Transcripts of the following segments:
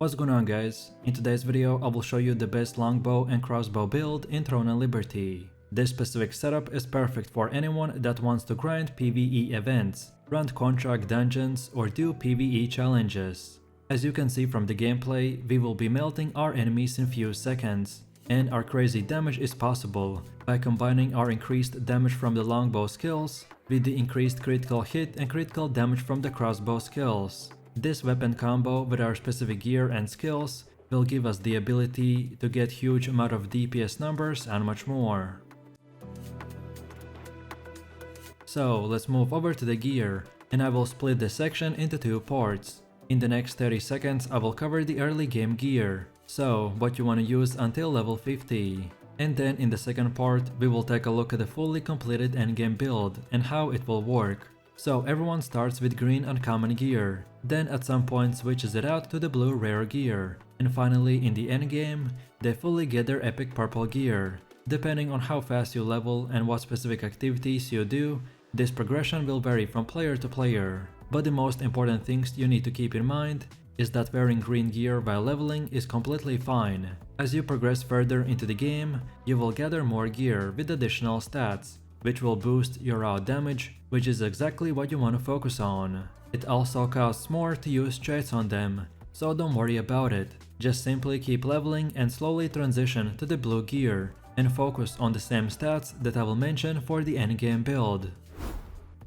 What's going on, guys? In today's video I will show you the best longbow and crossbow build in Throne and Liberty. This specific setup is perfect for anyone that wants to grind PVE events, run contract dungeons or do PVE challenges. As you can see from the gameplay, we will be melting our enemies in few seconds, and our crazy damage is possible by combining our increased damage from the longbow skills with the increased critical hit and critical damage from the crossbow skills. This weapon combo with our specific gear and skills will give us the ability to get huge amount of DPS numbers and much more. So let's move over to the gear, and I will split this section into two parts. In the next 30 seconds I will cover the early game gear, so what you want to use until level 50. And then in the second part we will take a look at the fully completed endgame build and how it will work. So everyone starts with green uncommon gear, then at some point switches it out to the blue rare gear, and finally in the endgame they fully get their epic purple gear. Depending on how fast you level and what specific activities you do, this progression will vary from player to player. But the most important things you need to keep in mind is that wearing green gear while leveling is completely fine. As you progress further into the game, you will gather more gear with additional stats, which will boost your raw damage, which is exactly what you want to focus on. It also costs more to use traits on them, so don't worry about it. Just simply keep leveling and slowly transition to the blue gear and focus on the same stats that I will mention for the endgame build.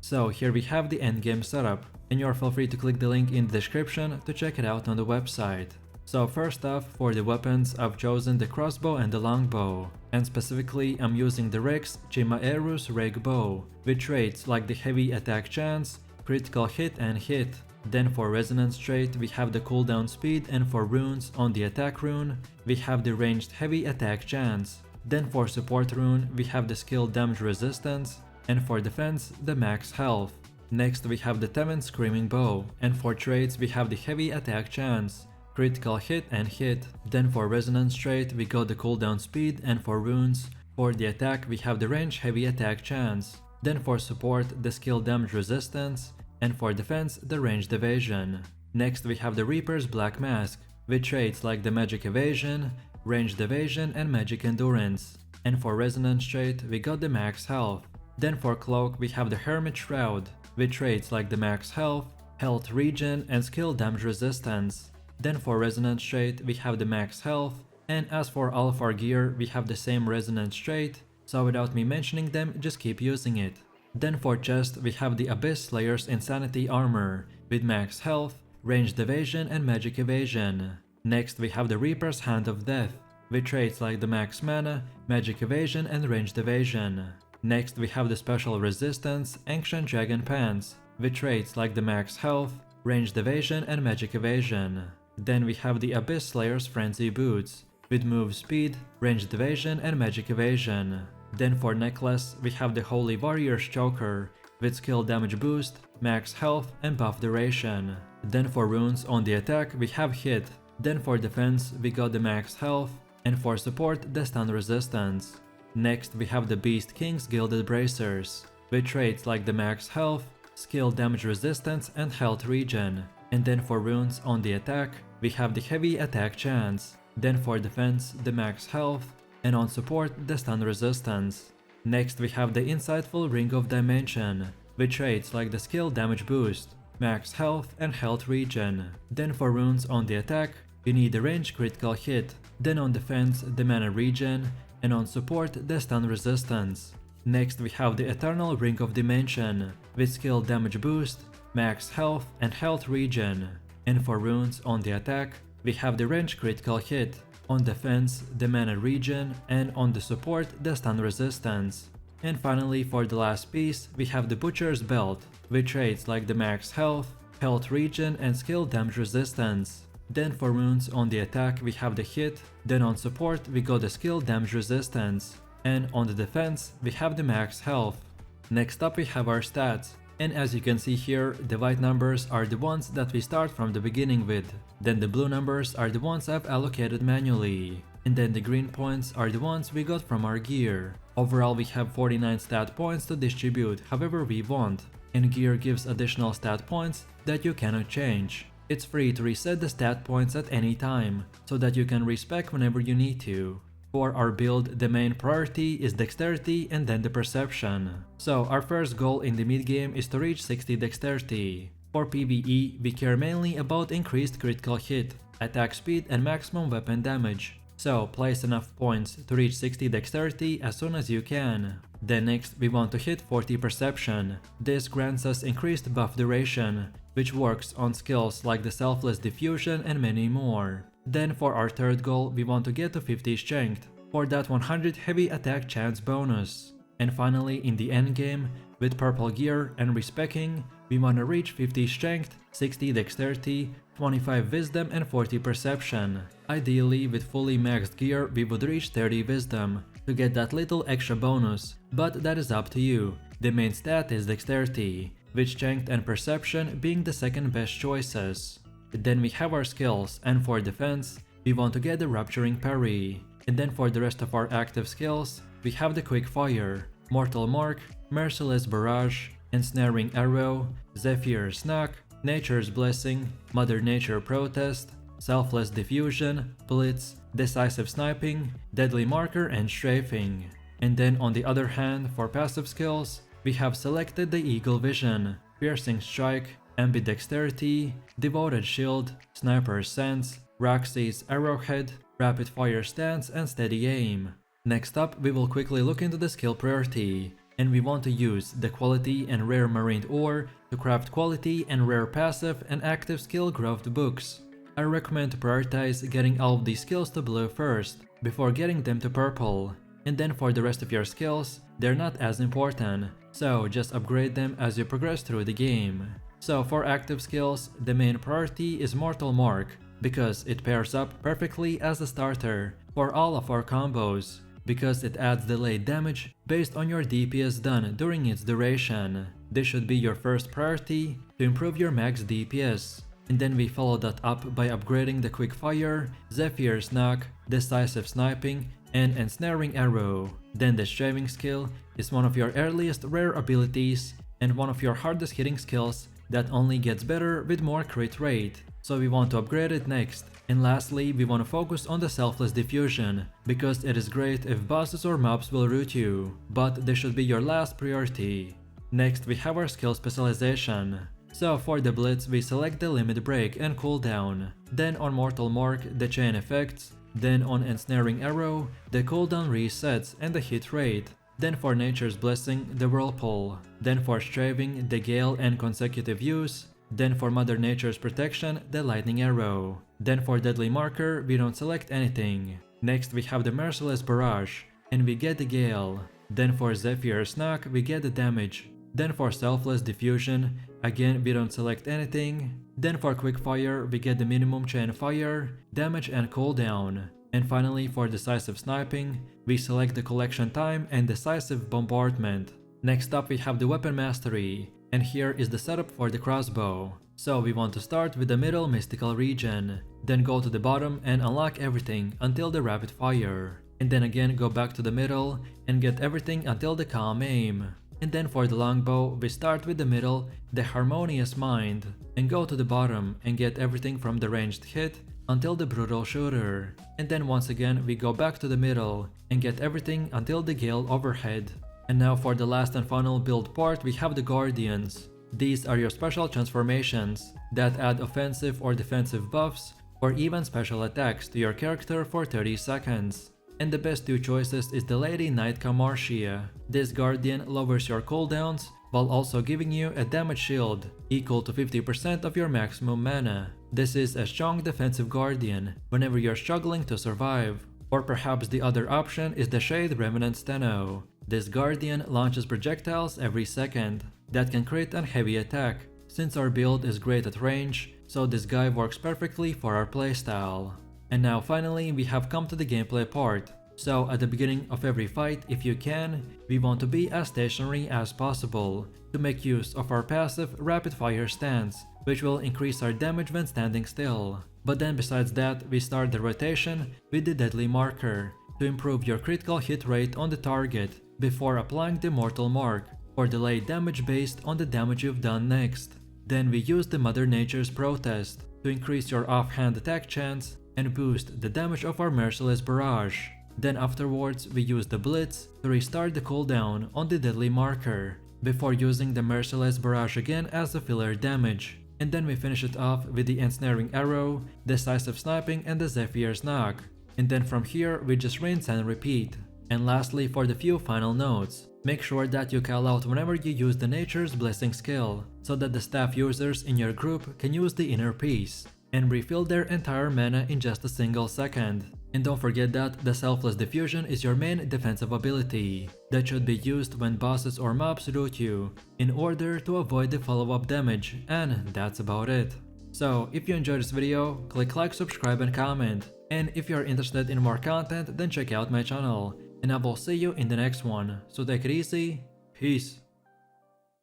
So here we have the endgame setup, and you're feel free to click the link in the description to check it out on the website. So first off, for the weapons I've chosen the crossbow and the longbow, and specifically I'm using the Rex Chimaerus Reg Bow, with traits like the heavy attack chance, critical hit and hit. Then for resonance trait we have the cooldown speed, and for runes on the attack rune we have the ranged heavy attack chance. Then for support rune we have the skill damage resistance, and for defense the max health. Next we have the Temen Screaming Bow, and for traits we have the heavy attack chance, critical hit and hit. Then for resonance trait we got the cooldown speed, and for runes for the attack we have the range heavy attack chance. Then for support the skill damage resistance, and for defense the ranged evasion. Next we have the Reaper's Black Mask, with traits like the magic evasion, ranged evasion and magic endurance. And for resonance trait we got the max health. Then for cloak we have the Hermit Shroud, with traits like the max health, health regen and skill damage resistance. Then for resonance trait we have the max health, and as for all of our gear we have the same resonance trait, so without me mentioning them just keep using it. Then for chest we have the Abyss Slayer's Insanity Armor, with max health, ranged evasion and magic evasion. Next we have the Reaper's Hand of Death, with traits like the max mana, magic evasion and ranged evasion. Next we have the Special Resistance Ancient Dragon Pants, with traits like the max health, ranged evasion and magic evasion. Then we have the Abyss Slayer's Frenzy Boots, with move speed, ranged evasion and magic evasion. Then for necklace we have the Holy Warrior's Choker, with skill damage boost, max health and buff duration. Then for runes on the attack we have hit. Then for defense we got the max health, and for support the stun resistance. Next we have the Beast King's Gilded Bracers, with traits like the max health, skill damage resistance and health regen. And then for runes on the attack we have the heavy attack chance. Then for defense the max health, and on support the stun resistance. Next we have the Insightful Ring of Dimension, with traits like the skill damage boost, max health and health regen. Then for runes on the attack you need the range critical hit, then on defense the mana regen, and on support the stun resistance. Next we have the Eternal Ring of Dimension, with skill damage boost, max health and health regen. And for runes on the attack we have the range critical hit, on defense the mana regen, and on the support the stun resistance. And finally for the last piece we have the Butcher's Belt, with traits like the max health, health regen and skill damage resistance. Then for runes on the attack we have the hit, then on support we got the skill damage resistance, and on the defense we have the max health. Next up we have our stats, and as you can see here the white numbers are the ones that we start from the beginning with, then the blue numbers are the ones I've allocated manually, and then the green points are the ones we got from our gear. Overall we have 49 stat points to distribute however we want, and gear gives additional stat points that you cannot change. It's free to reset the stat points at any time, so that you can respec whenever you need to. For our build, the main priority is dexterity and then the perception. So our first goal in the mid game is to reach 60 dexterity. For PVE, we care mainly about increased critical hit, attack speed and maximum weapon damage. So place enough points to reach 60 dexterity as soon as you can. Then next we want to hit 40 perception. This grants us increased buff duration, which works on skills like the selfless diffusion and many more. Then for our third goal we want to get to 50 strength, for that 100 heavy attack chance bonus. And finally in the endgame, with purple gear and respecking, we want to reach 50 strength, 60 dexterity, 25 wisdom and 40 perception. Ideally with fully maxed gear we would reach 30 wisdom to get that little extra bonus, but that is up to you. The main stat is dexterity, with strength and perception being the second best choices. Then we have our skills, and for defense, we want to get the Rupturing Parry. And then for the rest of our active skills, we have the Quick Fire, Mortal Mark, Merciless Barrage, Ensnaring Arrow, Zephyr's Snack, Nature's Blessing, Mother Nature Protest, Selfless Diffusion, Blitz, Decisive Sniping, Deadly Marker and Strafing. And then on the other hand, for passive skills, we have selected the Eagle Vision, Piercing Strike, Ambidexterity, Devoted Shield, Sniper's Sense, Roxy's Arrowhead, Rapid Fire Stance and Steady Aim. Next up, we will quickly look into the skill priority, and we want to use the quality and rare marine ore to craft quality and rare passive and active skill growth books. I recommend to prioritize getting all of these skills to blue first, before getting them to purple. And then for the rest of your skills, they're not as important, so just upgrade them as you progress through the game. So for active skills, the main priority is Mortal Mark, because it pairs up perfectly as a starter for all of our combos, because it adds delayed damage based on your DPS done during its duration. This should be your first priority to improve your max DPS. And then we follow that up by upgrading the Quick Fire, Zephyr's Knock, Decisive Sniping, and Ensnaring Arrow. Then the Strafing skill is one of your earliest rare abilities and one of your hardest hitting skills that only gets better with more crit rate, so we want to upgrade it next. And lastly, we want to focus on the Selfless Diffusion, because it is great if bosses or mobs will root you, but this should be your last priority. Next we have our skill specialization. So for the Blitz we select the Limit Break and cooldown, then on Mortal Mark the Chain Effects, then on Ensnaring Arrow the cooldown resets and the hit rate, then for Nature's Blessing the Whirlpool, then for Strafing the Gale and consecutive use, then for Mother Nature's Protection the Lightning Arrow, then for Deadly Marker we don't select anything. Next we have the Merciless Barrage and we get the Gale, then for Zephyr's Snack we get the damage, then for Selfless Diffusion again we don't select anything, then for Quick Fire we get the minimum chain fire, damage and cooldown, and finally for Decisive Sniping we select the Collection Time and Decisive Bombardment. Next up we have the Weapon Mastery, and here is the setup for the crossbow. So we want to start with the middle mystical region, then go to the bottom and unlock everything until the Rapid Fire, and then again go back to the middle and get everything until the Calm Aim. And then for the longbow, we start with the middle, the Harmonious Mind, and go to the bottom and get everything from the ranged hit until the Brutal Shooter. And then once again we go back to the middle and get everything until the Gale Overhead. And now for the last and final build part we have the Guardians. These are your special transformations that add offensive or defensive buffs or even special attacks to your character for 30 seconds. And the best two choices is the Lady Knight Camarcia. This Guardian lowers your cooldowns while also giving you a damage shield equal to 50% of your maximum mana. This is a strong defensive Guardian whenever you're struggling to survive. Or perhaps the other option is the Shade Remnant Steno. This Guardian launches projectiles every second that can crit and heavy attack. Since our build is great at range, so this guy works perfectly for our playstyle. And now finally we have come to the gameplay part. So at the beginning of every fight, if you can, we want to be as stationary as possible to make use of our passive Rapid Fire stance, which will increase our damage when standing still. But then besides that, we start the rotation with the Deadly Marker to improve your critical hit rate on the target before applying the Mortal Mark for delayed damage based on the damage you've done next. Then we use the Mother Nature's Protest to increase your offhand attack chance and boost the damage of our Merciless Barrage. Then afterwards we use the Blitz to restart the cooldown on the deadly marker, before using the Merciless Barrage again as the filler damage. And then we finish it off with the Ensnaring Arrow, Decisive Sniping and the Zephyr's Knock. And then from here we just rinse and repeat. And lastly, for the few final notes, make sure that you call out whenever you use the Nature's Blessing skill, so that the staff users in your group can use the Inner Peace and refill their entire mana in just a single second. And don't forget that the Selfless Diffusion is your main defensive ability that should be used when bosses or mobs root you, in order to avoid the follow-up damage, and that's about it. So if you enjoyed this video, click like, subscribe and comment, and if you're interested in more content then check out my channel, and I will see you in the next one, so take it easy, peace.